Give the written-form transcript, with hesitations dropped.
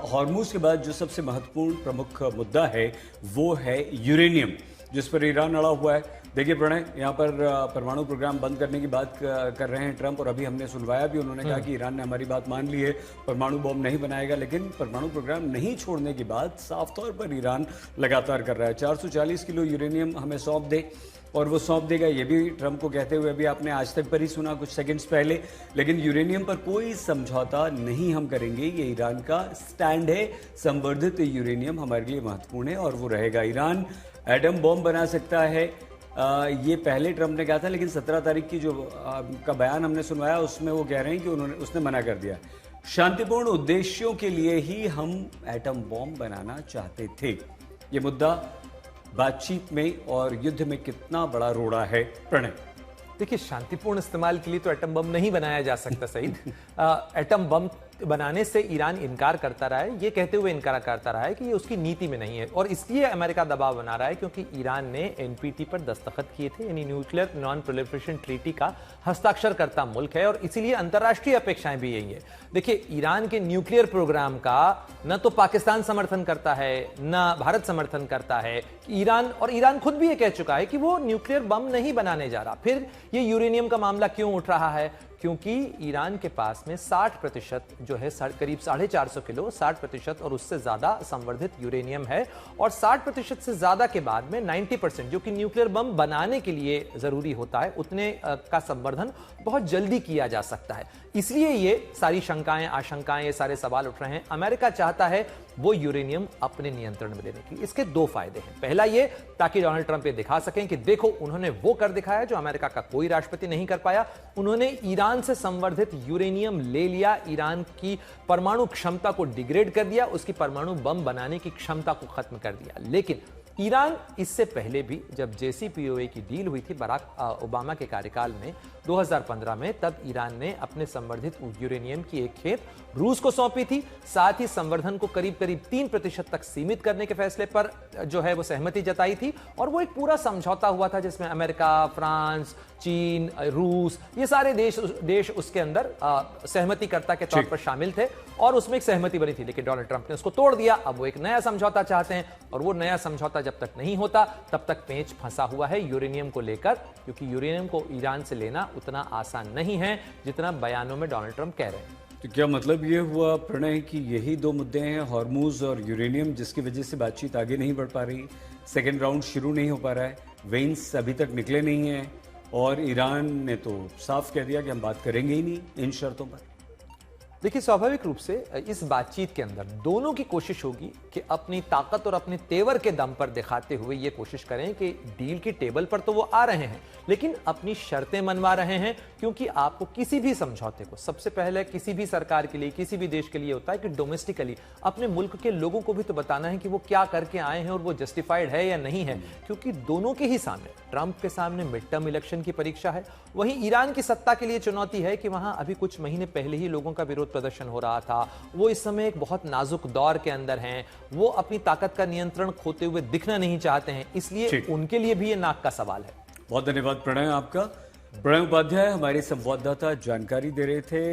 Hormuz के बाद जो सबसे महत्वपूर्ण प्रमुख मुद्दा है वो है यूरेनियम, जिस पर ईरान अड़ा हुआ है। देखिए प्रणय, यहाँ पर परमाणु प्रोग्राम बंद करने की बात कर रहे हैं ट्रंप, और अभी हमने सुनवाया भी, उन्होंने कहा कि ईरान ने हमारी बात मान ली है, परमाणु बम नहीं बनाएगा। लेकिन परमाणु प्रोग्राम नहीं छोड़ने की बात साफ तौर पर ईरान लगातार कर रहा है। 440 किलो यूरेनियम हमें सौंप दे, और वो सौंप देगा, ये भी ट्रंप को कहते हुए अभी आपने आज तक पर ही सुना कुछ सेकंड्स पहले। लेकिन यूरेनियम पर कोई समझौता नहीं हम करेंगे, ये ईरान का स्टैंड है। संवर्धित यूरेनियम हमारे लिए महत्वपूर्ण है और वो रहेगा। ईरान एटम बॉम्ब बना सकता है, ये पहले ट्रंप ने कहा था, लेकिन 17 तारीख की जो का बयान हमने सुनवाया उसमें वो कह रहे हैं कि उसने मना कर दिया। शांतिपूर्ण उद्देश्यों के लिए ही हम एटम बॉम्ब बनाना चाहते थे। ये मुद्दा बातचीत में और युद्ध में कितना बड़ा रोड़ा है प्रणय? देखिए, शांतिपूर्ण इस्तेमाल के लिए तो एटम बम नहीं बनाया जा सकता सईद। एटम बम बनाने से ईरान इनकार करता रहा है, ये कहते हुए इनकार करता रहा है कि ये उसकी नीति में नहीं है, और इसलिए अमेरिका दबाव बना रहा है क्योंकि ईरान ने एनपीटी पर दस्तखत किए थे, यानी न्यूक्लियर नॉन प्रोलिफरेशन ट्रीटी का हस्ताक्षर करता मुल्क है, और इसीलिए अंतर्राष्ट्रीय अपेक्षाएं भी यही है। देखिए, ईरान के न्यूक्लियर प्रोग्राम का न तो पाकिस्तान समर्थन करता है न भारत समर्थन करता है। ईरान खुद भी ये कह चुका है कि वो न्यूक्लियर बम नहीं बनाने जा रहा। फिर ये यूरेनियम का मामला क्यों उठ रहा है? क्योंकि ईरान के पास में 60% जो है, करीब 450 किलो, 60% और उससे ज्यादा संवर्धित यूरेनियम है, और 60% से ज्यादा के बाद में 90% जो कि न्यूक्लियर बम बनाने के लिए जरूरी होता है, उतने का संवर्धन बहुत जल्दी किया जा सकता है। इसलिए ये सारी शंकाएं, आशंकाएं, ये सारे सवाल उठ रहे हैं। अमेरिका चाहता है वो यूरेनियम अपने नियंत्रण में लेने की। इसके दो फायदे हैं। पहला ये, ताकि डोनाल्ड ट्रंप ये दिखा सकें कि देखो, उन्होंने वो कर दिखाया जो अमेरिका का कोई राष्ट्रपति नहीं कर पाया। उन्होंने ईरान से संवर्धित यूरेनियम ले लिया, ईरान की परमाणु क्षमता को डिग्रेड कर दिया, उसकी परमाणु बम बनाने की क्षमता को खत्म कर दिया। लेकिन ईरान इससे पहले भी, जब JCPOA की डील हुई थी बराक ओबामा के कार्यकाल में 2015 में, तब ईरान ने अपने संवर्धित यूरेनियम की एक खेप रूस को सौंपी थी। साथ ही संवर्धन को करीब 3% तक सीमित करने के फैसले पर जो है वो सहमति जताई थी, और वो एक पूरा समझौता हुआ था जिसमें अमेरिका, फ्रांस, चीन, रूस, ये सारे देश उसके अंदर सहमतिकर्ता के तौर पर शामिल थे, और उसमें एक सहमति बनी थी। लेकिन डोनाल्ड ट्रंप ने उसको तोड़ दिया। अब वो एक नया समझौता चाहते हैं, और वो नया समझौता जब तक नहीं होता तब तक पेंच फंसा हुआ है यूरेनियम को लेकर, क्योंकि यूरेनियम को ईरान से लेना उतना आसान नहीं है जितना बयानों में डोनाल्ड ट्रंप कह रहे हैं। तो क्या मतलब ये हुआ प्रणय कि यही दो मुद्दे हैं, हॉर्मूज और यूरेनियम, जिसकी वजह से बातचीत आगे नहीं बढ़ पा रही, सेकेंड राउंड शुरू नहीं हो पा रहा है, वेन्स अभी तक निकले नहीं हैं, और ईरान ने तो साफ कह दिया कि हम बात करेंगे ही नहीं इन शर्तों पर? देखिए, स्वाभाविक रूप से इस बातचीत के अंदर दोनों की कोशिश होगी कि अपनी ताकत और अपने तेवर के दम पर दिखाते हुए ये कोशिश करें कि डील की टेबल पर तो वो आ रहे हैं, लेकिन अपनी शर्तें मनवा रहे हैं। क्योंकि आपको किसी भी समझौते को, सबसे पहले किसी भी सरकार के लिए, किसी भी देश के लिए होता है कि डोमेस्टिकली अपने मुल्क के लोगों को भी तो बताना है कि वो क्या करके आए हैं और वो जस्टिफाइड है या नहीं है। क्योंकि दोनों के ही सामने, ट्रंप के सामने मिड टर्म इलेक्शन की परीक्षा है, वहीं ईरान की सत्ता के लिए चुनौती है कि वहां अभी कुछ महीने पहले ही लोगों का विरोध प्रदर्शन हो रहा था। वो इस समय एक बहुत नाजुक दौर के अंदर हैं, वो अपनी ताकत का नियंत्रण खोते हुए दिखना नहीं चाहते हैं, इसलिए उनके लिए भी ये नाक का सवाल है। बहुत धन्यवाद प्रणय आपका। प्रणय उपाध्याय हमारे संवाददाता जानकारी दे रहे थे।